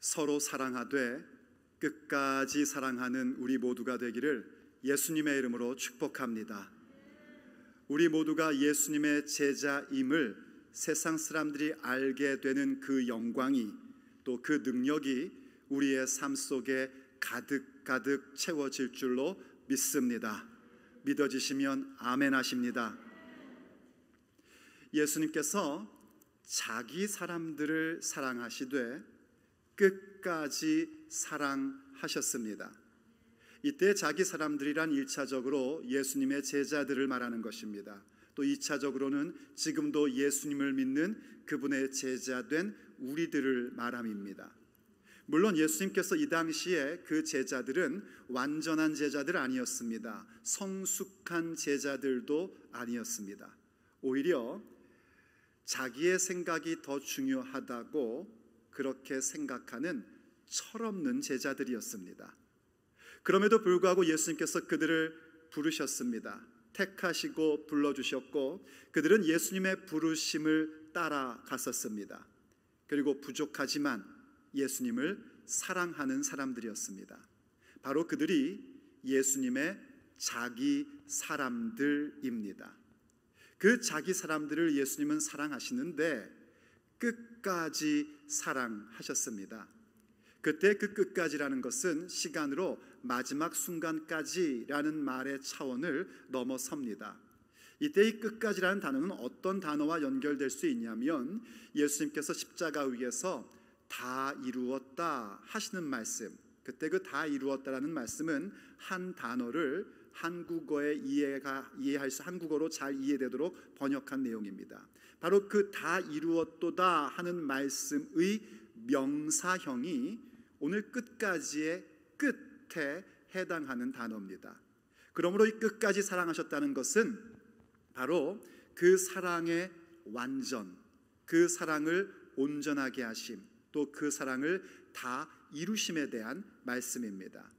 서로 사랑하되 끝까지 사랑하는 우리 모두가 되기를 예수님의 이름으로 축복합니다. 우리 모두가 예수님의 제자임을 세상 사람들이 알게 되는 그 영광이, 또 그 능력이 우리의 삶 속에 가득가득 채워질 줄로 믿습니다. 믿어지시면 아멘 하십니다. 예수님께서 자기 사람들을 사랑하시되 끝까지 사랑하셨습니다. 이때 자기 사람들이란 1차적으로 예수님의 제자들을 말하는 것입니다. 또 2차적으로는 지금도 예수님을 믿는 그분의 제자된 우리들을 말함입니다. 물론 예수님께서 이 당시에 그 제자들은 완전한 제자들 아니었습니다. 성숙한 제자들도 아니었습니다. 오히려 자기의 생각이 더 중요하다고 그렇게 생각하는 철없는 제자들이었습니다. 그럼에도 불구하고 예수님께서 그들을 부르셨습니다. 택하시고 불러주셨고 그들은 예수님의 부르심을 따라갔었습니다. 그리고 부족하지만 예수님을 사랑하는 사람들이었습니다. 바로 그들이 예수님의 자기 사람들입니다. 그 자기 사람들을 예수님은 사랑하시는데 끝까지 사랑하셨습니다. 그때 그 끝까지라는 것은 시간으로 마지막 순간까지라는 말의 차원을 넘어섭니다. 이때 이 끝까지라는 단어는 어떤 단어와 연결될 수 있냐면 예수님께서 십자가 위에서 다 이루었다 하시는 말씀, 그때 그 다 이루었다라는 말씀은 한 단어를 한국어에 한국어로 잘 이해되도록 번역한 내용입니다. 바로 그 다 이루었도다 하는 말씀의 명사형이 오늘 끝까지의 끝에 해당하는 단어입니다. 그러므로 이 끝까지 사랑하셨다는 것은 바로 그 사랑의 완전, 그 사랑을 온전하게 하심, 또 그 사랑을 다 이루심에 대한 말씀입니다.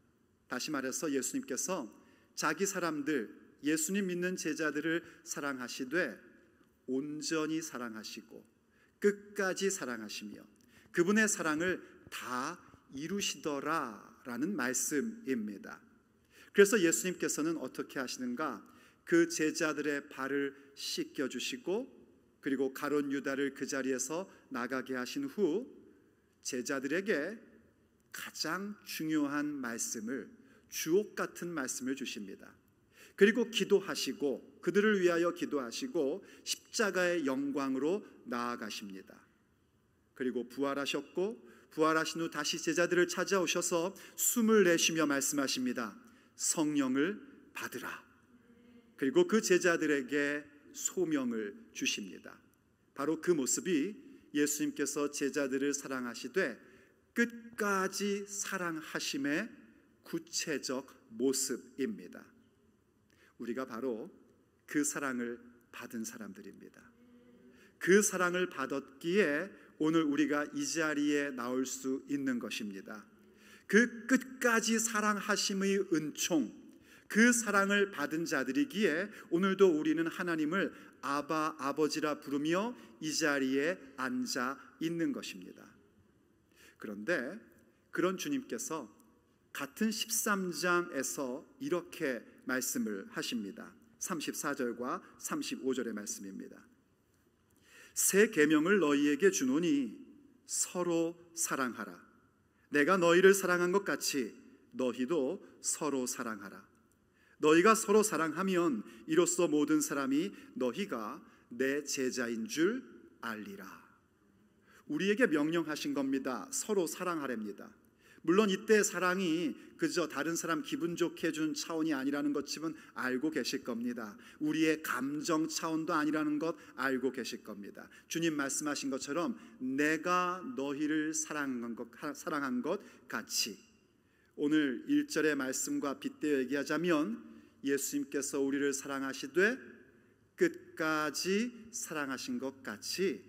다시 말해서 예수님께서 자기 사람들, 예수님 믿는 제자들을 사랑하시되 온전히 사랑하시고 끝까지 사랑하시며 그분의 사랑을 다 이루시더라라는 말씀입니다. 그래서 예수님께서는 어떻게 하시는가? 그 제자들의 발을 씻겨주시고 그리고 가룟 유다를 그 자리에서 나가게 하신 후 제자들에게 가장 중요한 말씀을, 주옥 같은 말씀을 주십니다. 그리고 기도하시고 그들을 위하여 기도하시고 십자가의 영광으로 나아가십니다. 그리고 부활하셨고 부활하신 후 다시 제자들을 찾아오셔서 숨을 내쉬며 말씀하십니다. 성령을 받으라. 그리고 그 제자들에게 소명을 주십니다. 바로 그 모습이 예수님께서 제자들을 사랑하시되 끝까지 사랑하심의 구체적 모습입니다. 우리가 바로 그 사랑을 받은 사람들입니다. 그 사랑을 받았기에 오늘 우리가 이 자리에 나올 수 있는 것입니다. 그 끝까지 사랑하심의 은총, 그 사랑을 받은 자들이기에 오늘도 우리는 하나님을 아바, 아버지라 부르며 이 자리에 앉아 있는 것입니다. 그런데 그런 주님께서 같은 13장에서 이렇게 말씀을 하십니다. 34절과 35절의 말씀입니다. 새 계명을 너희에게 주노니 서로 사랑하라. 내가 너희를 사랑한 것 같이 너희도 서로 사랑하라. 너희가 서로 사랑하면 이로써 모든 사람이 너희가 내 제자인 줄 알리라. 우리에게 명령하신 겁니다. 서로 사랑하랍니다. 물론 이때 사랑이 그저 다른 사람 기분 좋게 해준 차원이 아니라는 것쯤은 알고 계실 겁니다. 우리의 감정 차원도 아니라는 것 알고 계실 겁니다. 주님 말씀하신 것처럼 내가 너희를 사랑한 것 같이, 오늘 1절의 말씀과 빗대어 얘기하자면 예수님께서 우리를 사랑하시되 끝까지 사랑하신 것 같이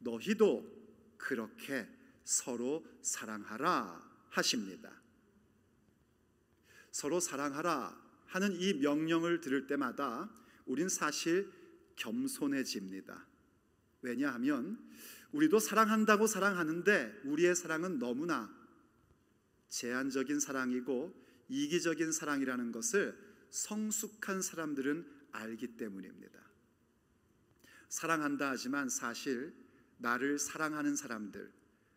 너희도 그렇게 서로 사랑하라 하십니다. 서로 사랑하라 하는 이 명령을 들을 때마다 우린 사실 겸손해집니다. 왜냐하면 우리도 사랑한다고 사랑하는데 우리의 사랑은 너무나 제한적인 사랑이고 이기적인 사랑이라는 것을 성숙한 사람들은 알기 때문입니다. 사랑한다 하지만 사실 나를 사랑하는 사람들,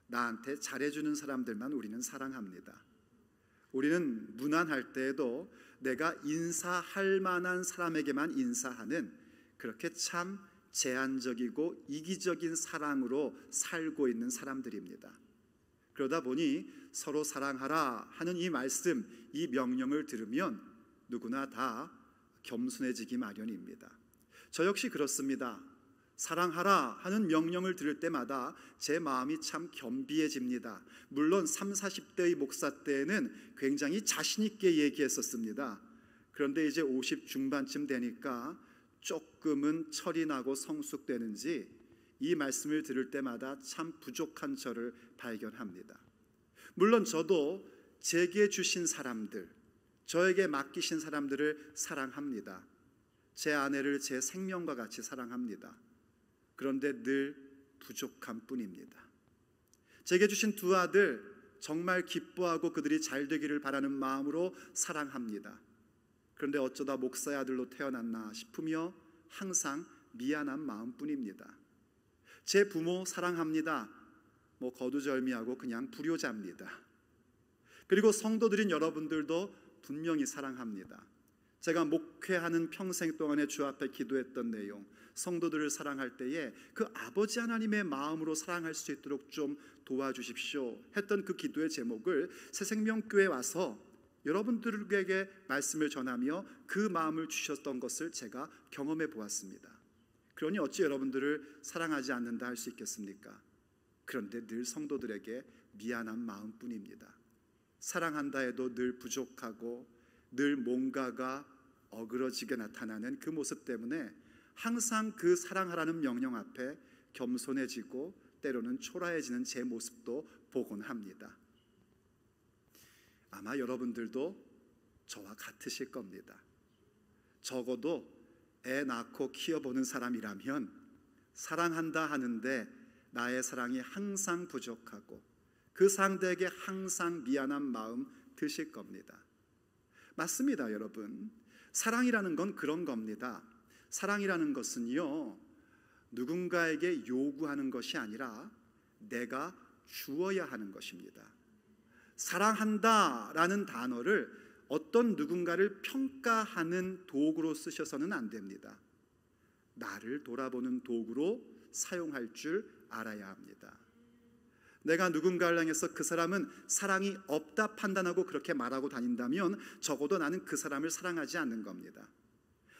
나한테 잘해주는 사람들만 우리는 사랑합니다. 우리는 무난할 때에도 내가 인사할 만한 사람에게만 인사하는, 그렇게 참 제한적이고 이기적인 사랑으로 살고 있는 사람들입니다. 그러다 보니 서로 사랑하라 하는 이 말씀, 이 명령을 들으면 누구나 다 겸손해지기 마련입니다. 저 역시 그렇습니다. 사랑하라 하는 명령을 들을 때마다 제 마음이 참 겸비해집니다. 물론 30, 40대의 목사 때에는 굉장히 자신 있게 얘기했었습니다. 그런데 이제 50 중반쯤 되니까 조금은 철이 나고 성숙되는지 이 말씀을 들을 때마다 참 부족한 저를 발견합니다. 물론 저도 제게 주신 사람들, 저에게 맡기신 사람들을 사랑합니다. 제 아내를 제 생명과 같이 사랑합니다. 그런데 늘 부족한 뿐입니다. 제게 주신 두 아들 정말 기뻐하고 그들이 잘 되기를 바라는 마음으로 사랑합니다. 그런데 어쩌다 목사의 아들로 태어났나 싶으며 항상 미안한 마음뿐입니다. 제 부모 사랑합니다. 거두절미하고 그냥 불효자입니다. 그리고 성도들인 여러분들도 분명히 사랑합니다. 제가 목회하는 평생 동안에 주 앞에 기도했던 내용, 성도들을 사랑할 때에 그 아버지 하나님의 마음으로 사랑할 수 있도록 좀 도와주십시오 했던 그 기도의 제목을 새생명교회에 와서 여러분들에게 말씀을 전하며 그 마음을 주셨던 것을 제가 경험해 보았습니다. 그러니 어찌 여러분들을 사랑하지 않는다 할 수 있겠습니까? 그런데 늘 성도들에게 미안한 마음뿐입니다. 사랑한다 해도 늘 부족하고 늘 뭔가가 어그러지게 나타나는 그 모습 때문에 항상 그 사랑하라는 명령 앞에 겸손해지고 때로는 초라해지는 제 모습도 보곤 합니다. 아마 여러분들도 저와 같으실 겁니다. 적어도 애 낳고 키워보는 사람이라면 사랑한다 하는데 나의 사랑이 항상 부족하고 그 상대에게 항상 미안한 마음 드실 겁니다. 맞습니다, 여러분. 사랑이라는 건 그런 겁니다. 사랑이라는 것은요, 누군가에게 요구하는 것이 아니라 내가 주어야 하는 것입니다. 사랑한다라는 단어를 어떤 누군가를 평가하는 도구로 쓰셔서는 안 됩니다. 나를 돌아보는 도구로 사용할 줄 알아야 합니다. 내가 누군가를 향해서 그 사람은 사랑이 없다 판단하고 그렇게 말하고 다닌다면 적어도 나는 그 사람을 사랑하지 않는 겁니다.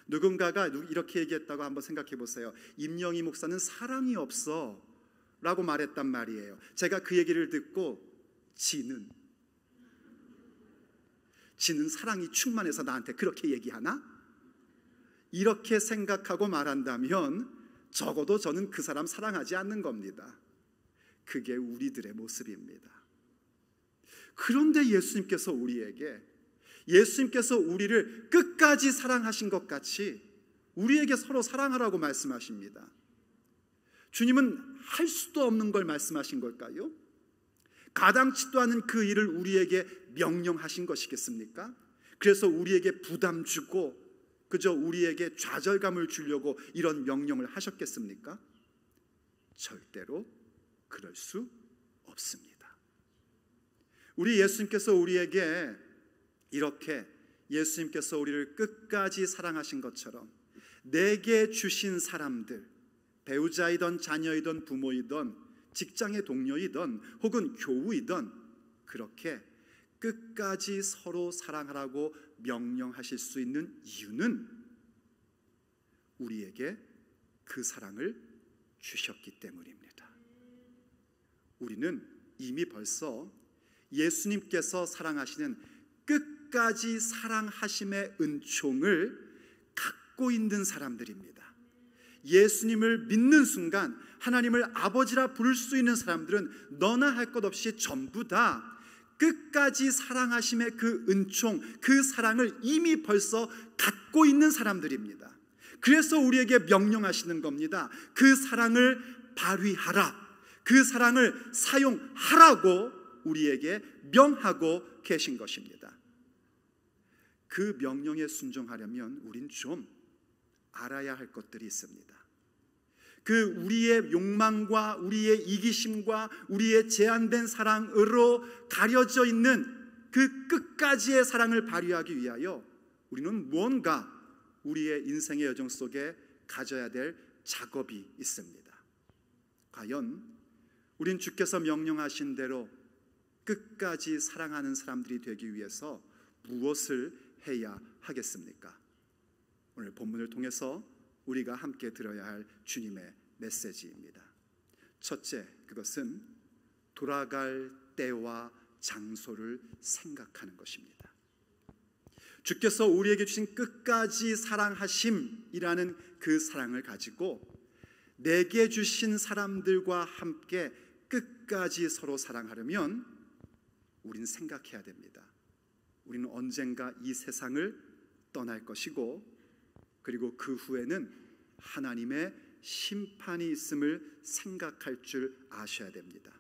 누군가가 이렇게 얘기했다고 한번 생각해 보세요. 임영희 목사는 사랑이 없어 라고 말했단 말이에요. 제가 그 얘기를 듣고 지는 사랑이 충만해서 나한테 그렇게 얘기하나? 이렇게 생각하고 말한다면 적어도 저는 그 사람 사랑하지 않는 겁니다. 그게 우리들의 모습입니다. 그런데 예수님께서 우리를 끝까지 사랑하신 것 같이 우리에게 서로 사랑하라고 말씀하십니다. 주님은 할 수도 없는 걸 말씀하신 걸까요? 가당치도 않은 그 일을 우리에게 명령하신 것이겠습니까? 그래서 우리에게 부담 주고 그저 우리에게 좌절감을 주려고 이런 명령을 하셨겠습니까? 절대로 그럴 수 없습니다. 우리 예수님께서 우리에게 이렇게 예수님께서 우리를 끝까지 사랑하신 것처럼 내게 주신 사람들, 배우자이든 자녀이든 부모이든 직장의 동료이든 혹은 교우이든 그렇게 끝까지 서로 사랑하라고 명령하실 수 있는 이유는 우리에게 그 사랑을 주셨기 때문입니다. 우리는 이미 벌써 예수님께서 사랑하시는 끝까지 사랑하심의 은총을 갖고 있는 사람들입니다. 예수님을 믿는 순간 하나님을 아버지라 부를 수 있는 사람들은 너나 할 것 없이 전부 다 끝까지 사랑하심의 그 은총, 그 사랑을 이미 벌써 갖고 있는 사람들입니다. 그래서 우리에게 명령하시는 겁니다. 그 사랑을 발휘하라, 그 사랑을 사용하라고 우리에게 명하고 계신 것입니다. 그 명령에 순종하려면 우린 좀 알아야 할 것들이 있습니다. 그 우리의 욕망과 우리의 이기심과 우리의 제한된 사랑으로 가려져 있는 그 끝까지의 사랑을 발휘하기 위하여 우리는 무언가 우리의 인생의 여정 속에 가져야 될 작업이 있습니다. 과연 우린 주께서 명령하신 대로 끝까지 사랑하는 사람들이 되기 위해서 무엇을 해야 하겠습니까? 오늘 본문을 통해서 우리가 함께 들어야 할 주님의 메시지입니다. 첫째, 그것은 돌아갈 때와 장소를 생각하는 것입니다. 주께서 우리에게 주신 끝까지 사랑하심이라는 그 사랑을 가지고 내게 주신 사람들과 함께 끝까지 서로 사랑하려면 우리는 생각해야 됩니다. 우리는 언젠가 이 세상을 떠날 것이고, 그리고 그 후에는 하나님의 심판이 있음을 생각할 줄 아셔야 됩니다.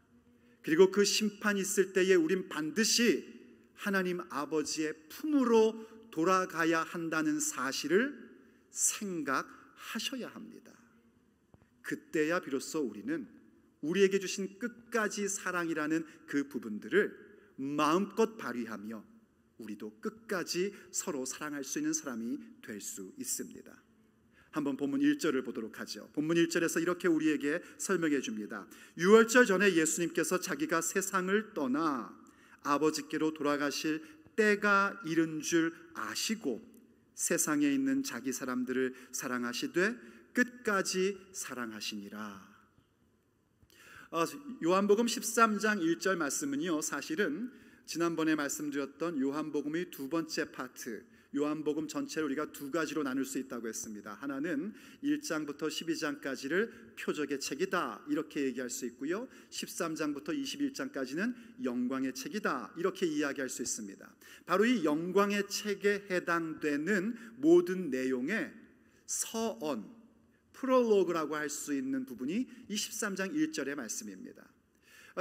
그리고 그 심판이 있을 때에 우린 반드시 하나님 아버지의 품으로 돌아가야 한다는 사실을 생각하셔야 합니다. 그때야 비로소 우리는 우리에게 주신 끝까지 사랑이라는 그 부분들을 마음껏 발휘하며 우리도 끝까지 서로 사랑할 수 있는 사람이 될 수 있습니다. 한번 본문 1절을 보도록 하죠. 본문 1절에서 이렇게 우리에게 설명해 줍니다. 유월절 전에 예수님께서 자기가 세상을 떠나 아버지께로 돌아가실 때가 이른 줄 아시고 세상에 있는 자기 사람들을 사랑하시되 끝까지 사랑하시니라. 요한복음 13장 1절 말씀은요, 사실은 지난번에 말씀드렸던 요한복음의 두 번째 파트, 요한복음 전체를 우리가 두 가지로 나눌 수 있다고 했습니다. 하나는 1장부터 12장까지를 표적의 책이다 이렇게 얘기할 수 있고요, 13장부터 21장까지는 영광의 책이다 이렇게 이야기할 수 있습니다. 바로 이 영광의 책에 해당되는 모든 내용의 서언, 프롤로그라고 할 수 있는 부분이 이 13장 1절의 말씀입니다.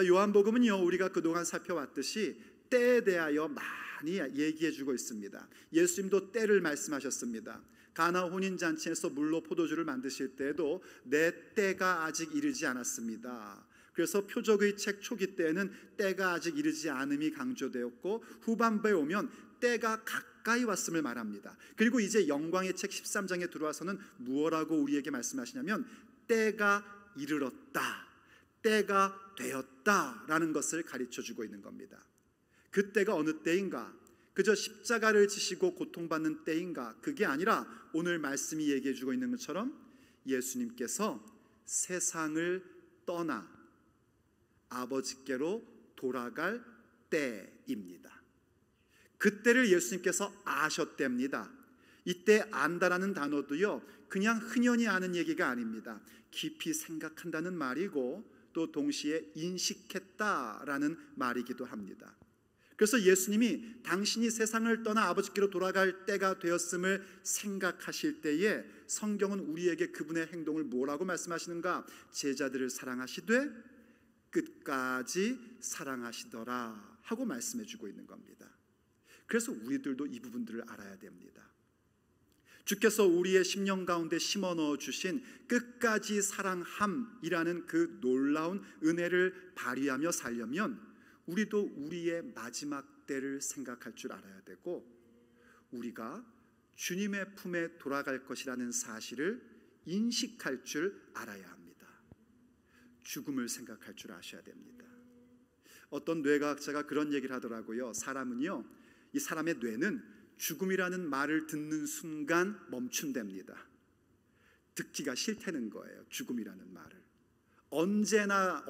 요한복음은요, 우리가 그동안 살펴왔듯이 때에 대하여 많이 얘기해주고 있습니다. 예수님도 때를 말씀하셨습니다. 가나 혼인잔치에서 물로 포도주를 만드실 때에도 내 때가 아직 이르지 않았습니다. 그래서 표적의 책 초기 때에는 때가 아직 이르지 않음이 강조되었고, 후반부에 오면 때가 가까이 왔음을 말합니다. 그리고 이제 영광의 책 13장에 들어와서는 무엇라고 우리에게 말씀하시냐면 때가 이르렀다, 때가 되었다라는 것을 가르쳐주고 있는 겁니다. 그 때가 어느 때인가? 그저 십자가를 지시고 고통받는 때인가? 그게 아니라 오늘 말씀이 얘기해주고 있는 것처럼 예수님께서 세상을 떠나 아버지께로 돌아갈 때입니다. 그때를 예수님께서 아셨답니다. 이때 안다라는 단어도요, 그냥 흔연히 아는 얘기가 아닙니다. 깊이 생각한다는 말이고 또 동시에 인식했다라는 말이기도 합니다. 그래서 예수님이 당신이 세상을 떠나 아버지께로 돌아갈 때가 되었음을 생각하실 때에 성경은 우리에게 그분의 행동을 뭐라고 말씀하시는가? 제자들을 사랑하시되 끝까지 사랑하시더라 하고 말씀해주고 있는 겁니다. 그래서 우리들도 이 부분들을 알아야 됩니다. 주께서 우리의 심령 가운데 심어넣어 주신 끝까지 사랑함이라는 그 놀라운 은혜를 발휘하며 살려면 우리도 우리의 마지막 때를 생각할 줄 알아야 되고, 우리가 주님의 품에 돌아갈 것이라는 사실을 인식할 줄 알아야 합니다. 죽음을 생각할 줄 아셔야 됩니다. 어떤 뇌과학자가 그런 얘기를 하더라고요. 사람은요, 이 사람의 뇌는 죽음이라는 말을 듣는 순간 멈춘답니다. 듣기가 싫다는 거예요, 죽음이라는 말을. 언제나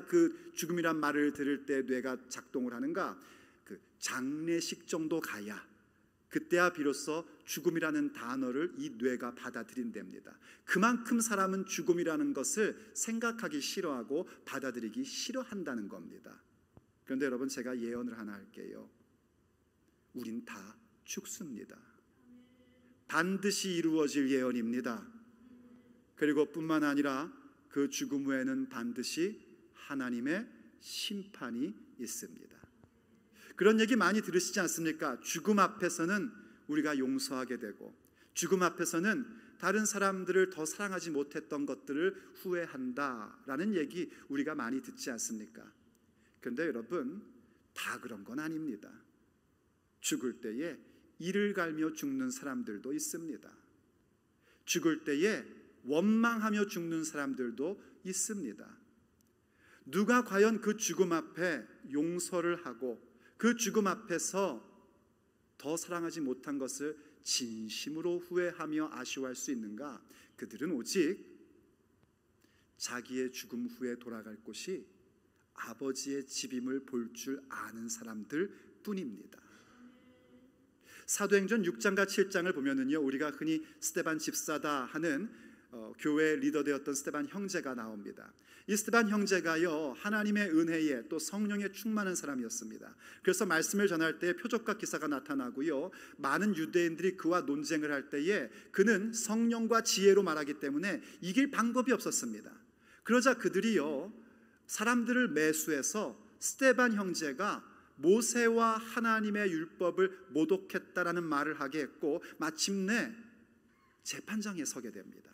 그 죽음이란 말을 들을 때 뇌가 작동을 하는가? 그 장례식 정도 가야, 그때야 비로소 죽음이라는 단어를 이 뇌가 받아들인답니다. 그만큼 사람은 죽음이라는 것을 생각하기 싫어하고 받아들이기 싫어한다는 겁니다. 그런데 여러분, 제가 예언을 하나 할게요. 우린 다 죽습니다. 반드시 이루어질 예언입니다. 그리고 뿐만 아니라 그 죽음 후에는 반드시 하나님의 심판이 있습니다. 그런 얘기 많이 들으시지 않습니까? 죽음 앞에서는 우리가 용서하게 되고, 죽음 앞에서는 다른 사람들을 더 사랑하지 못했던 것들을 후회한다라는 얘기 우리가 많이 듣지 않습니까? 그런데 여러분, 다 그런 건 아닙니다. 죽을 때에 이를 갈며 죽는 사람들도 있습니다. 죽을 때에 원망하며 죽는 사람들도 있습니다. 누가 과연 그 죽음 앞에 용서를 하고 그 죽음 앞에서 더 사랑하지 못한 것을 진심으로 후회하며 아쉬워할 수 있는가? 그들은 오직 자기의 죽음 후에 돌아갈 곳이 아버지의 집임을 볼 줄 아는 사람들 뿐입니다. 사도행전 6장과 7장을 보면은요, 우리가 흔히 스데반 집사다 하는 교회 리더 되었던 스데반 형제가 나옵니다. 이 스데반 형제가요, 하나님의 은혜에 또 성령에 충만한 사람이었습니다. 그래서 말씀을 전할 때 표적과 기사가 나타나고요, 많은 유대인들이 그와 논쟁을 할 때에 그는 성령과 지혜로 말하기 때문에 이길 방법이 없었습니다. 그러자 그들이요, 사람들을 매수해서 스데반 형제가 모세와 하나님의 율법을 모독했다라는 말을 하게 했고, 마침내 재판장에 서게 됩니다.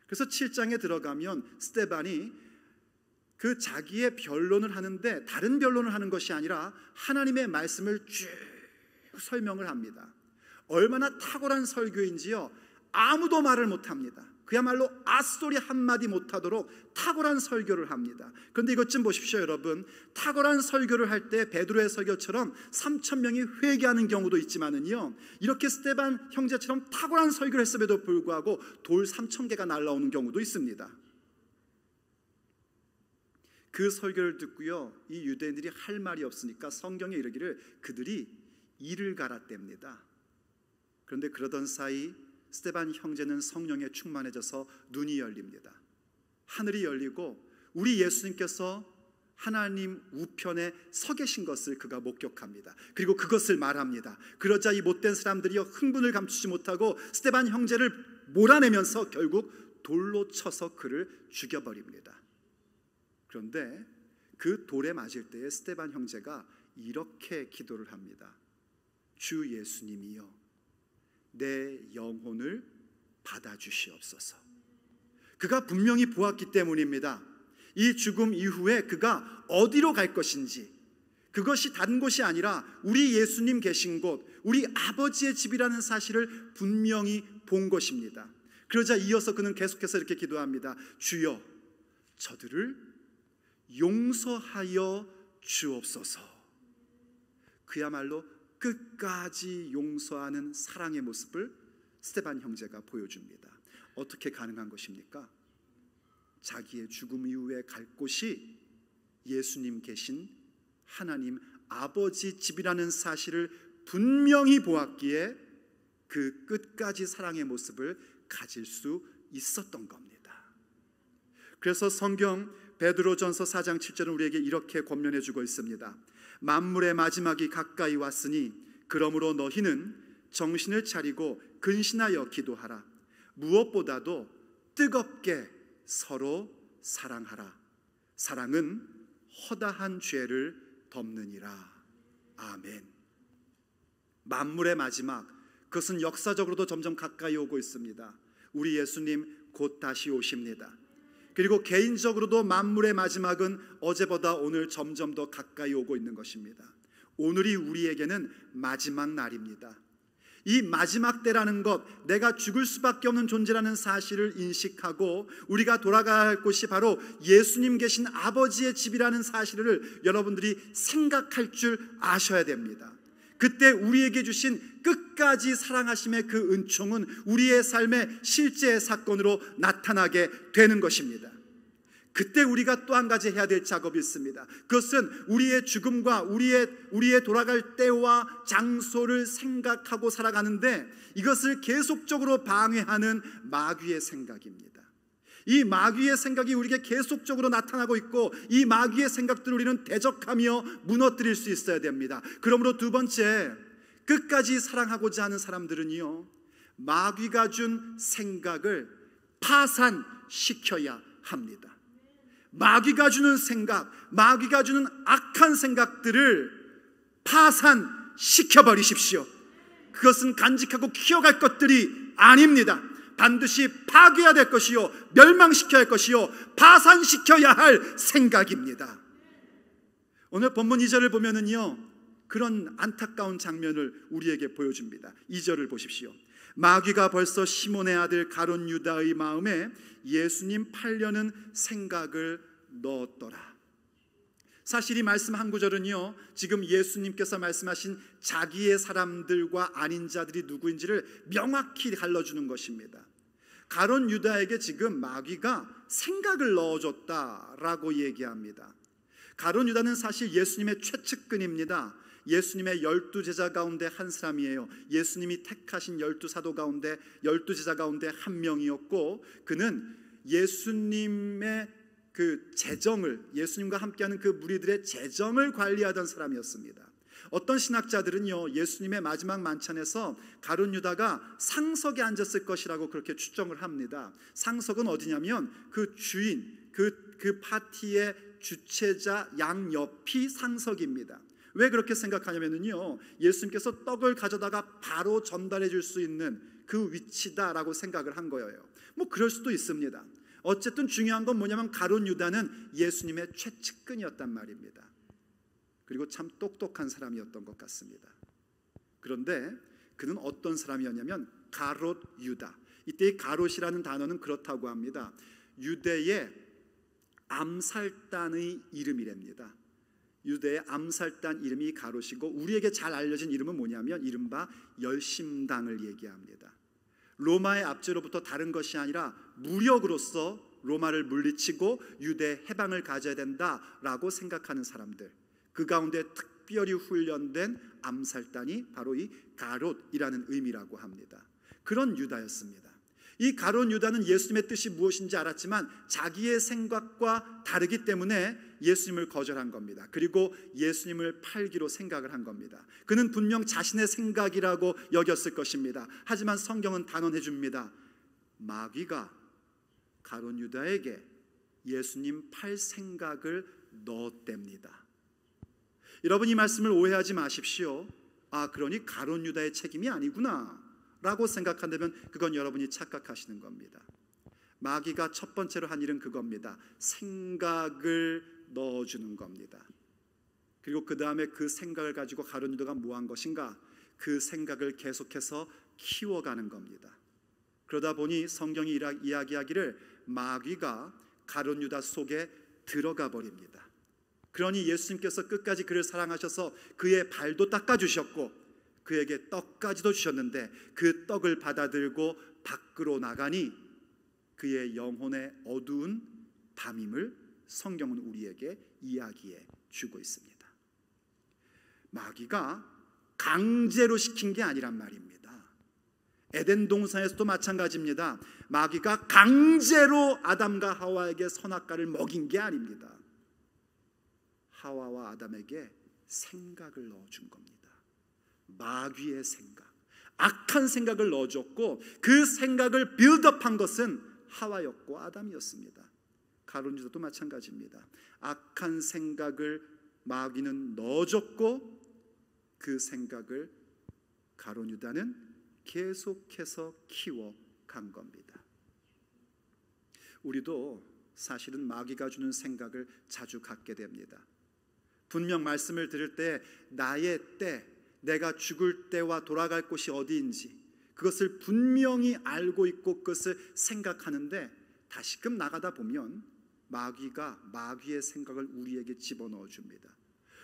그래서 7장에 들어가면 스데반이 그 자기의 변론을 하는데 다른 변론을 하는 것이 아니라 하나님의 말씀을 쭉 설명을 합니다. 얼마나 탁월한 설교인지요, 아무도 말을 못합니다. 그야말로 앗소리 한마디 못하도록 탁월한 설교를 합니다. 그런데 이것 좀 보십시오, 여러분. 탁월한 설교를 할 때 베드로의 설교처럼 3,000명이 회개하는 경우도 있지만은요, 이렇게 스데반 형제처럼 탁월한 설교를 했음에도 불구하고 돌 3,000개가 날라오는 경우도 있습니다. 그 설교를 듣고요, 이 유대인들이 할 말이 없으니까 성경에 이르기를 그들이 이를 갈았답니다. 그런데 그러던 사이 스데반 형제는 성령에 충만해져서 눈이 열립니다. 하늘이 열리고 우리 예수님께서 하나님 우편에 서 계신 것을 그가 목격합니다. 그리고 그것을 말합니다. 그러자 이 못된 사람들이 흥분을 감추지 못하고 스데반 형제를 몰아내면서 결국 돌로 쳐서 그를 죽여버립니다. 그런데 그 돌에 맞을 때에 스데반 형제가 이렇게 기도를 합니다. 주 예수님이여, 내 영혼을 받아주시옵소서. 그가 분명히 보았기 때문입니다. 이 죽음 이후에 그가 어디로 갈 것인지, 그것이 다른 곳이 아니라 우리 예수님 계신 곳, 우리 아버지의 집이라는 사실을 분명히 본 것입니다. 그러자 이어서 그는 계속해서 이렇게 기도합니다. 주여, 저들을 용서하여 주옵소서. 그야말로 끝까지 용서하는 사랑의 모습을 스데반 형제가 보여줍니다. 어떻게 가능한 것입니까? 자기의 죽음 이후에 갈 곳이 예수님 계신 하나님 아버지 집이라는 사실을 분명히 보았기에 그 끝까지 사랑의 모습을 가질 수 있었던 겁니다. 그래서 성경 베드로전서 4장 7절은 우리에게 이렇게 권면해 주고 있습니다. 만물의 마지막이 가까이 왔으니 그러므로 너희는 정신을 차리고 근신하여 기도하라. 무엇보다도 뜨겁게 서로 사랑하라. 사랑은 허다한 죄를 덮느니라. 아멘. 만물의 마지막, 그것은 역사적으로도 점점 가까이 오고 있습니다. 우리 예수님 곧 다시 오십니다. 그리고 개인적으로도 만물의 마지막은 어제보다 오늘 점점 더 가까이 오고 있는 것입니다. 오늘이 우리에게는 마지막 날입니다. 이 마지막 때라는 것, 내가 죽을 수밖에 없는 존재라는 사실을 인식하고 우리가 돌아가야 할 곳이 바로 예수님 계신 아버지의 집이라는 사실을 여러분들이 생각할 줄 아셔야 됩니다. 그때 우리에게 주신 끝까지 사랑하심의 그 은총은 우리의 삶의 실제의 사건으로 나타나게 되는 것입니다. 그때 우리가 또 한 가지 해야 될 작업이 있습니다. 그것은 우리의 죽음과 우리의 돌아갈 때와 장소를 생각하고 살아가는데 이것을 계속적으로 방해하는 마귀의 생각입니다. 이 마귀의 생각이 우리에게 계속적으로 나타나고 있고 이 마귀의 생각들을 우리는 대적하며 무너뜨릴 수 있어야 됩니다. 그러므로 두 번째, 끝까지 사랑하고자 하는 사람들은요, 마귀가 준 생각을 파산시켜야 합니다. 마귀가 주는 생각, 마귀가 주는 악한 생각들을 파산시켜 버리십시오. 그것은 간직하고 키워갈 것들이 아닙니다. 반드시 파괴해야 될 것이요, 멸망시켜야 할 것이요, 파산시켜야 할 생각입니다. 오늘 본문 2절을 보면은요, 그런 안타까운 장면을 우리에게 보여줍니다. 2절을 보십시오. 마귀가 벌써 시몬의 아들 가룟 유다의 마음에 예수님 팔려는 생각을 넣었더라. 사실 이 말씀 한 구절은요, 지금 예수님께서 말씀하신 자기의 사람들과 아닌 자들이 누구인지를 명확히 갈라주는 것입니다. 가룟 유다에게 지금 마귀가 생각을 넣어줬다라고 얘기합니다. 가룟 유다는 사실 예수님의 최측근입니다. 예수님의 12제자 가운데 한 사람이에요. 예수님이 택하신 12사도 가운데 12제자 가운데 한 명이었고, 그는 예수님의 그 재정을, 예수님과 함께하는 그 무리들의 재정을 관리하던 사람이었습니다. 어떤 신학자들은요, 예수님의 마지막 만찬에서 가룟 유다가 상석에 앉았을 것이라고 그렇게 추정을 합니다. 상석은 어디냐면 그 주인, 그 파티의 주최자 양옆이 상석입니다. 왜 그렇게 생각하냐면요, 예수님께서 떡을 가져다가 바로 전달해 줄 수 있는 그 위치다라고 생각을 한 거예요. 뭐 그럴 수도 있습니다. 어쨌든 중요한 건 뭐냐면 가룟 유다는 예수님의 최측근이었단 말입니다. 그리고 참 똑똑한 사람이었던 것 같습니다. 그런데 그는 어떤 사람이었냐면 가롯 유다. 이때 이 가롯이라는 단어는 그렇다고 합니다. 유대의 암살단의 이름이랍니다. 유대의 암살단 이름이 가롯이고, 우리에게 잘 알려진 이름은 뭐냐면 이른바 열심당을 얘기합니다. 로마의 압제로부터 다른 것이 아니라 무력으로서 로마를 물리치고 유대 해방을 가져야 된다라고 생각하는 사람들, 그 가운데 특별히 훈련된 암살단이 바로 이 가롯이라는 의미라고 합니다. 그런 유다였습니다. 이 가룟 유다는 예수님의 뜻이 무엇인지 알았지만 자기의 생각과 다르기 때문에 예수님을 거절한 겁니다. 그리고 예수님을 팔기로 생각을 한 겁니다. 그는 분명 자신의 생각이라고 여겼을 것입니다. 하지만 성경은 단언해 줍니다. 마귀가 가룟 유다에게 예수님 팔 생각을 넣었답니다. 여러분, 이 말씀을 오해하지 마십시오. 아, 그러니 가룟 유다의 책임이 아니구나 라고 생각한다면 그건 여러분이 착각하시는 겁니다. 마귀가 첫 번째로 한 일은 그겁니다. 생각을 넣어주는 겁니다. 그리고 그 다음에 그 생각을 가지고 가룟 유다가 뭐 한 것인가? 그 생각을 계속해서 키워가는 겁니다. 그러다 보니 성경이 이야기하기를 마귀가 가룟 유다 속에 들어가 버립니다. 그러니 예수님께서 끝까지 그를 사랑하셔서 그의 발도 닦아주셨고 그에게 떡까지도 주셨는데 그 떡을 받아들고 밖으로 나가니 그의 영혼의 어두운 밤임을 성경은 우리에게 이야기해 주고 있습니다. 마귀가 강제로 시킨 게 아니란 말입니다. 에덴 동산에서도 마찬가지입니다. 마귀가 강제로 아담과 하와에게 선악과를 먹인 게 아닙니다. 하와와 아담에게 생각을 넣어준 겁니다. 마귀의 생각, 악한 생각을 넣어줬고 그 생각을 빌드업한 것은 하와였고 아담이었습니다. 가룟 유다도 마찬가지입니다. 악한 생각을 마귀는 넣어줬고 그 생각을 가룟 유다는 계속해서 키워간 겁니다. 우리도 사실은 마귀가 주는 생각을 자주 갖게 됩니다. 분명 말씀을 들을 때 나의 때, 내가 죽을 때와 돌아갈 곳이 어디인지 그것을 분명히 알고 있고 그것을 생각하는데 다시금 나가다 보면 마귀가 마귀의 생각을 우리에게 집어넣어 줍니다.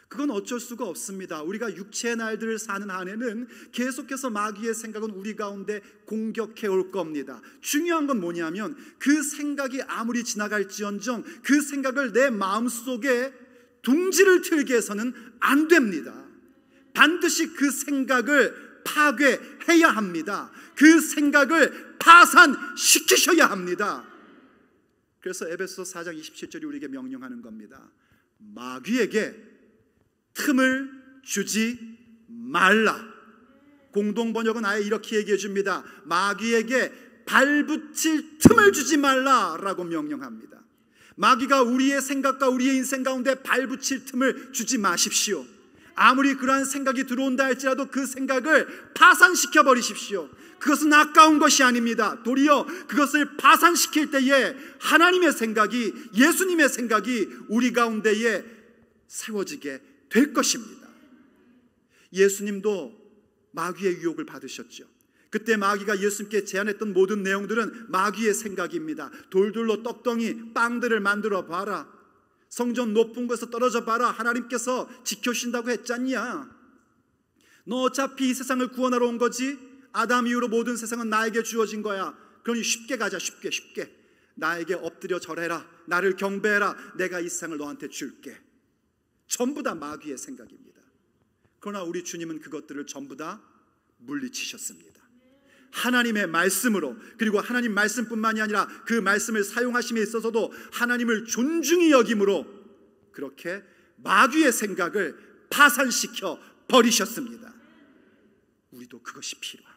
그건 어쩔 수가 없습니다. 우리가 육체의 날들을 사는 한에는 계속해서 마귀의 생각은 우리 가운데 공격해 올 겁니다. 중요한 건 뭐냐면 그 생각이 아무리 지나갈지언정 그 생각을 내 마음속에 둥지를 틀게 해서는 안 됩니다. 반드시 그 생각을 파괴해야 합니다. 그 생각을 파산시키셔야 합니다. 그래서 에베소서 4장 27절이 우리에게 명령하는 겁니다. 마귀에게 틈을 주지 말라. 공동 번역은 아예 이렇게 얘기해 줍니다. 마귀에게 발붙일 틈을 주지 말라라고 명령합니다. 마귀가 우리의 생각과 우리의 인생 가운데 발붙일 틈을 주지 마십시오. 아무리 그러한 생각이 들어온다 할지라도 그 생각을 파산시켜 버리십시오. 그것은 아까운 것이 아닙니다. 도리어 그것을 파산시킬 때에 하나님의 생각이, 예수님의 생각이 우리 가운데에 세워지게 될 것입니다. 예수님도 마귀의 유혹을 받으셨죠. 그때 마귀가 예수님께 제안했던 모든 내용들은 마귀의 생각입니다. 돌들로 떡덩이 빵들을 만들어 봐라, 성전 높은 곳에서 떨어져 봐라, 하나님께서 지켜주신다고 했잖냐, 너 어차피 이 세상을 구원하러 온 거지, 아담 이후로 모든 세상은 나에게 주어진 거야, 그러니 쉽게 가자, 쉽게 나에게 엎드려 절해라, 나를 경배해라, 내가 이 세상을 너한테 줄게. 전부 다 마귀의 생각입니다. 그러나 우리 주님은 그것들을 전부 다 물리치셨습니다. 하나님의 말씀으로, 그리고 하나님 말씀뿐만이 아니라 그 말씀을 사용하심에 있어서도 하나님을 존중히 여김으로 그렇게 마귀의 생각을 파산시켜 버리셨습니다. 우리도 그것이 필요합니다.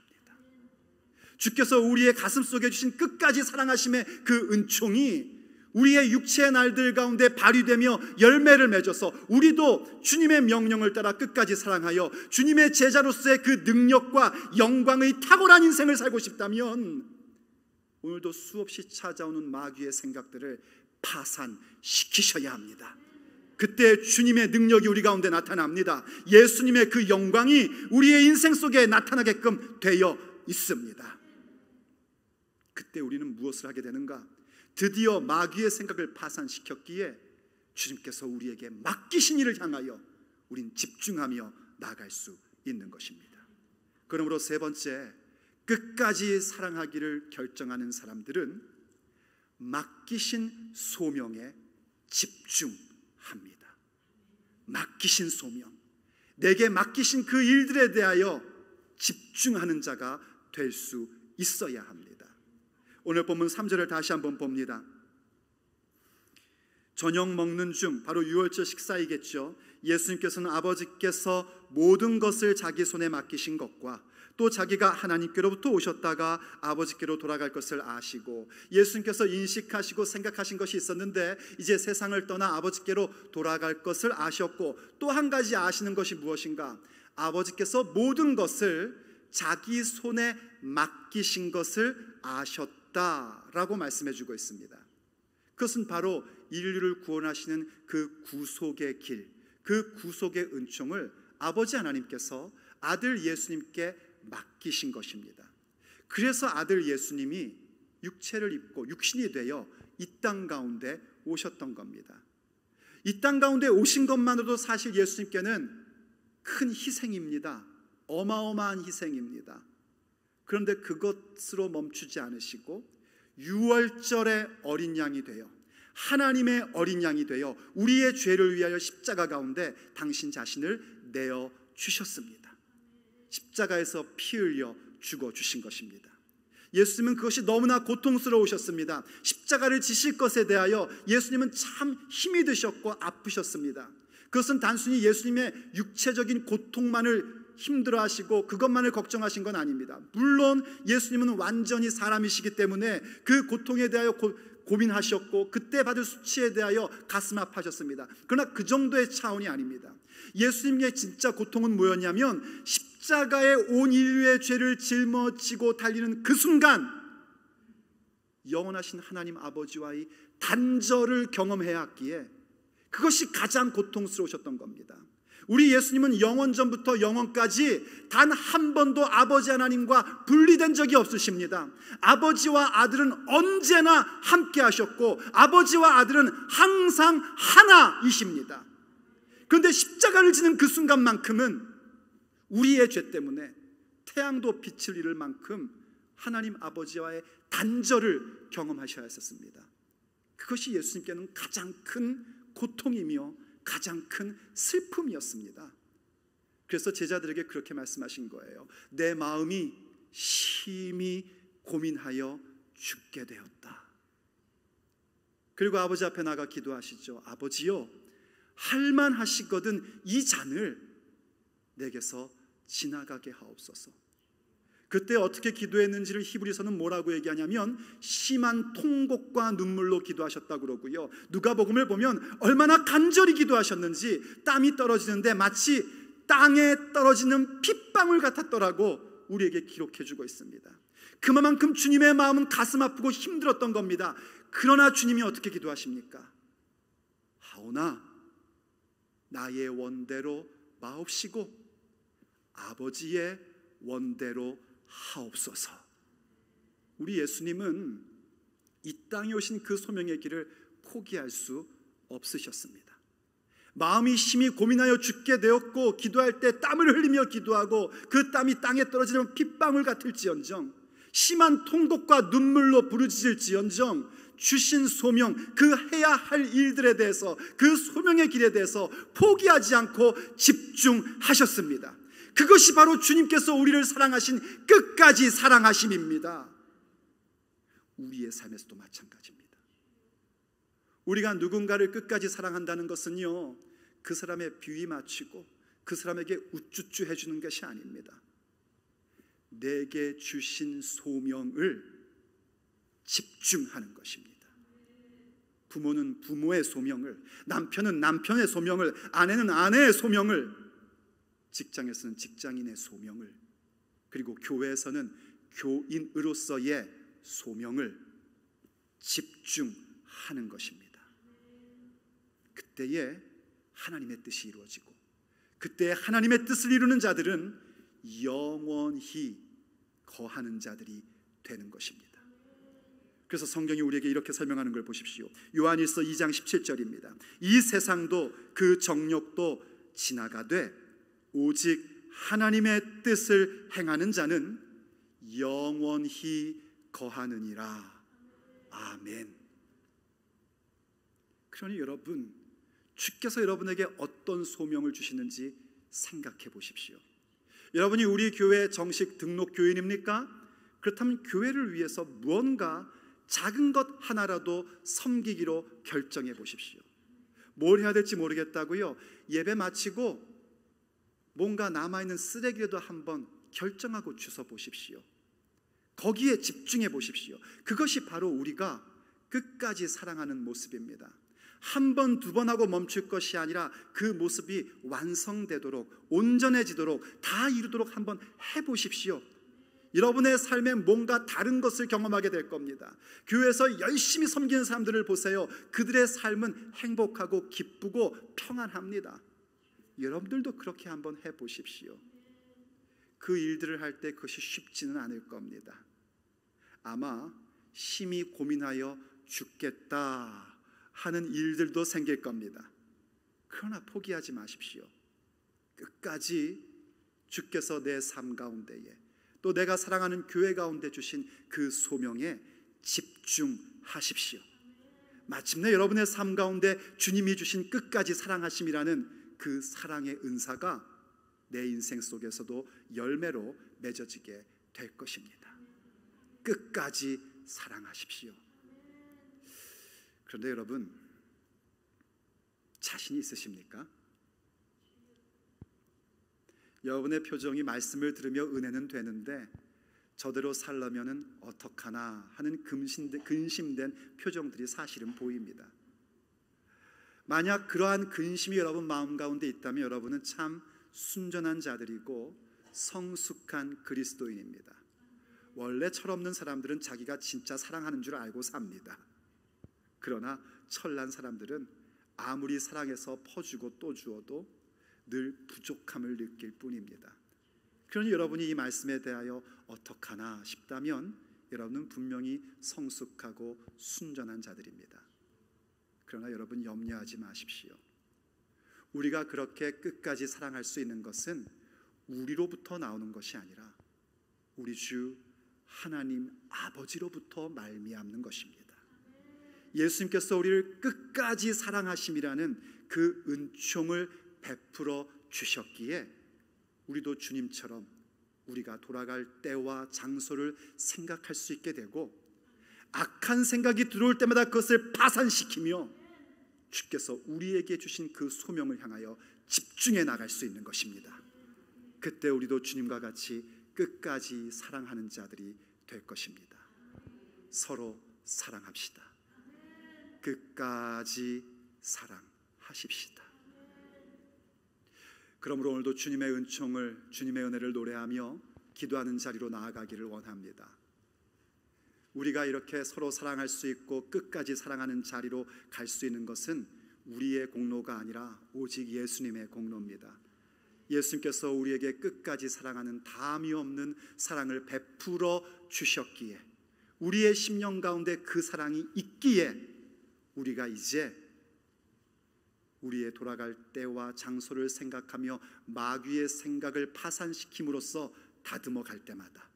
주께서 우리의 가슴 속에 주신 끝까지 사랑하심의 그 은총이 우리의 육체의 날들 가운데 발휘되며 열매를 맺어서 우리도 주님의 명령을 따라 끝까지 사랑하여 주님의 제자로서의 그 능력과 영광의 탁월한 인생을 살고 싶다면 오늘도 수없이 찾아오는 마귀의 생각들을 파산시키셔야 합니다. 그때 주님의 능력이 우리 가운데 나타납니다. 예수님의 그 영광이 우리의 인생 속에 나타나게끔 되어 있습니다. 그때 우리는 무엇을 하게 되는가? 드디어 마귀의 생각을 파산시켰기에 주님께서 우리에게 맡기신 일을 향하여 우린 집중하며 나아갈 수 있는 것입니다. 그러므로 세 번째, 끝까지 사랑하기를 결정하는 사람들은 맡기신 소명에 집중합니다. 맡기신 소명, 내게 맡기신 그 일들에 대하여 집중하는 자가 될 수 있어야 합니다. 오늘 본문 3절을 다시 한번 봅니다. 저녁 먹는 중, 바로 유월절 식사이겠죠. 예수님께서는 아버지께서 모든 것을 자기 손에 맡기신 것과 또 자기가 하나님께로부터 오셨다가 아버지께로 돌아갈 것을 아시고, 예수님께서 인식하시고 생각하신 것이 있었는데 이제 세상을 떠나 아버지께로 돌아갈 것을 아셨고, 또 한 가지 아시는 것이 무엇인가? 아버지께서 모든 것을 자기 손에 맡기신 것을 아셨다라고 말씀해 주고 있습니다. 그것은 바로 인류를 구원하시는 그 구속의 길, 그 구속의 은총을 아버지 하나님께서 아들 예수님께 맡기신 것입니다. 그래서 아들 예수님이 육체를 입고 육신이 되어 이 땅 가운데 오셨던 겁니다. 이 땅 가운데 오신 것만으로도 사실 예수님께는 큰 희생입니다. 어마어마한 희생입니다. 그런데 그것으로 멈추지 않으시고 유월절의 어린 양이 되어, 하나님의 어린 양이 되어 우리의 죄를 위하여 십자가 가운데 당신 자신을 내어 주셨습니다. 십자가에서 피 흘려 죽어 주신 것입니다. 예수님은 그것이 너무나 고통스러우셨습니다. 십자가를 지실 것에 대하여 예수님은 참 힘이 드셨고 아프셨습니다. 그것은 단순히 예수님의 육체적인 고통만을 힘들어하시고 그것만을 걱정하신 건 아닙니다. 물론 예수님은 완전히 사람이시기 때문에 그 고통에 대하여 고민하셨고 그때 받을 수치에 대하여 가슴 아파하셨습니다. 그러나 그 정도의 차원이 아닙니다. 예수님의 진짜 고통은 뭐였냐면 십자가에 온 인류의 죄를 짊어지고 달리는 그 순간 영원하신 하나님 아버지와의 단절을 경험해야 했기에 그것이 가장 고통스러우셨던 겁니다. 우리 예수님은 영원전부터 영원까지 단 한 번도 아버지 하나님과 분리된 적이 없으십니다. 아버지와 아들은 언제나 함께 하셨고 아버지와 아들은 항상 하나이십니다. 그런데 십자가를 지는 그 순간만큼은 우리의 죄 때문에 태양도 빛을 잃을 만큼 하나님 아버지와의 단절을 경험하셔야 했었습니다. 그것이 예수님께는 가장 큰 고통이며 가장 큰 슬픔이었습니다. 그래서 제자들에게 그렇게 말씀하신 거예요. 내 마음이 심히 고민하여 죽게 되었다. 그리고 아버지 앞에 나가 기도하시죠. 아버지요, 할만하시거든 이 잔을 내게서 지나가게 하옵소서. 그때 어떻게 기도했는지를 히브리서는 뭐라고 얘기하냐면 심한 통곡과 눈물로 기도하셨다고 그러고요, 누가복음을 보면 얼마나 간절히 기도하셨는지 땀이 떨어지는데 마치 땅에 떨어지는 핏방울 같았더라고 우리에게 기록해주고 있습니다. 그만큼 주님의 마음은 가슴 아프고 힘들었던 겁니다. 그러나 주님이 어떻게 기도하십니까? 하오나 나의 원대로 마옵시고 아버지의 원대로 하옵소서. 우리 예수님은 이 땅에 오신 그 소명의 길을 포기할 수 없으셨습니다. 마음이 심히 고민하여 죽게 되었고 기도할 때 땀을 흘리며 기도하고 그 땀이 땅에 떨어지는 핏방울 같을지언정, 심한 통곡과 눈물로 부르짖을지언정 주신 소명, 그 해야 할 일들에 대해서, 그 소명의 길에 대해서 포기하지 않고 집중하셨습니다. 그것이 바로 주님께서 우리를 사랑하신 끝까지 사랑하심입니다. 우리의 삶에서도 마찬가지입니다. 우리가 누군가를 끝까지 사랑한다는 것은요, 그 사람의 비위 맞추고 그 사람에게 우쭈쭈 해주는 것이 아닙니다. 내게 주신 소명을 집중하는 것입니다. 부모는 부모의 소명을, 남편은 남편의 소명을, 아내는 아내의 소명을, 직장에서는 직장인의 소명을, 그리고 교회에서는 교인으로서의 소명을 집중하는 것입니다. 그때에 하나님의 뜻이 이루어지고, 그때 하나님의 뜻을 이루는 자들은 영원히 거하는 자들이 되는 것입니다. 그래서 성경이 우리에게 이렇게 설명하는 걸 보십시오. 요한일서 2장 17절입니다. 이 세상도 그 정욕도 지나가되 오직 하나님의 뜻을 행하는 자는 영원히 거하느니라. 아멘. 그러니 여러분, 주께서 여러분에게 어떤 소명을 주시는지 생각해 보십시오. 여러분이 우리 교회 정식 등록 교인입니까? 그렇다면 교회를 위해서 무언가 작은 것 하나라도 섬기기로 결정해 보십시오. 뭘 해야 될지 모르겠다고요? 예배 마치고 뭔가 남아있는 쓰레기라도 한번 결정하고 주워 보십시오. 거기에 집중해 보십시오. 그것이 바로 우리가 끝까지 사랑하는 모습입니다. 한 번, 두 번 하고 멈출 것이 아니라 그 모습이 완성되도록, 온전해지도록, 다 이루도록 한번 해보십시오. 여러분의 삶에 뭔가 다른 것을 경험하게 될 겁니다. 교회에서 열심히 섬기는 사람들을 보세요. 그들의 삶은 행복하고 기쁘고 평안합니다. 여러분들도 그렇게 한번 해보십시오. 그 일들을 할 때 그것이 쉽지는 않을 겁니다. 아마 심히 고민하여 죽겠다 하는 일들도 생길 겁니다. 그러나 포기하지 마십시오. 끝까지 주께서 내 삶 가운데에, 또 내가 사랑하는 교회 가운데 주신 그 소명에 집중하십시오. 마침내 여러분의 삶 가운데 주님이 주신 끝까지 사랑하심이라는 그 사랑의 은사가 내 인생 속에서도 열매로 맺어지게 될 것입니다. 끝까지 사랑하십시오. 그런데 여러분, 자신이 있으십니까? 여러분의 표정이 말씀을 들으며 은혜는 되는데 저대로 살려면은 어떡하나 하는 근심된 표정들이 사실은 보입니다. 만약 그러한 근심이 여러분 마음 가운데 있다면 여러분은 참 순전한 자들이고 성숙한 그리스도인입니다. 원래 철없는 사람들은 자기가 진짜 사랑하는 줄 알고 삽니다. 그러나 철난 사람들은 아무리 사랑해서 퍼주고 또 주어도 늘 부족함을 느낄 뿐입니다. 그러니 여러분이 이 말씀에 대하여 어떡하나 싶다면 여러분은 분명히 성숙하고 순전한 자들입니다. 그러나 여러분 염려하지 마십시오. 우리가 그렇게 끝까지 사랑할 수 있는 것은 우리로부터 나오는 것이 아니라 우리 주 하나님 아버지로부터 말미암는 것입니다. 예수님께서 우리를 끝까지 사랑하심이라는 그 은총을 베풀어 주셨기에 우리도 주님처럼 우리가 돌아갈 때와 장소를 생각할 수 있게 되고, 악한 생각이 들어올 때마다 그것을 파산시키며 주께서 우리에게 주신 그 소명을 향하여 집중해 나갈 수 있는 것입니다. 그때 우리도 주님과 같이 끝까지 사랑하는 자들이 될 것입니다. 서로 사랑합시다. 끝까지 사랑하십시다. 그러므로 오늘도 주님의 은총을, 주님의 은혜를 노래하며 기도하는 자리로 나아가기를 원합니다. 우리가 이렇게 서로 사랑할 수 있고 끝까지 사랑하는 자리로 갈 수 있는 것은 우리의 공로가 아니라 오직 예수님의 공로입니다. 예수님께서 우리에게 끝까지 사랑하는 담이 없는 사랑을 베풀어 주셨기에, 우리의 심령 가운데 그 사랑이 있기에 우리가 이제 우리의 돌아갈 때와 장소를 생각하며 마귀의 생각을 파산시킴으로써 다듬어 갈 때마다,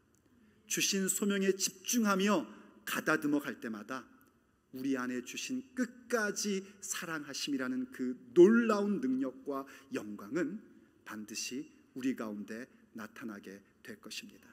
주신 소명에 집중하며 가다듬어 갈 때마다 우리 안에 주신 끝까지 사랑하심이라는 그 놀라운 능력과 영광은 반드시 우리 가운데 나타나게 될 것입니다.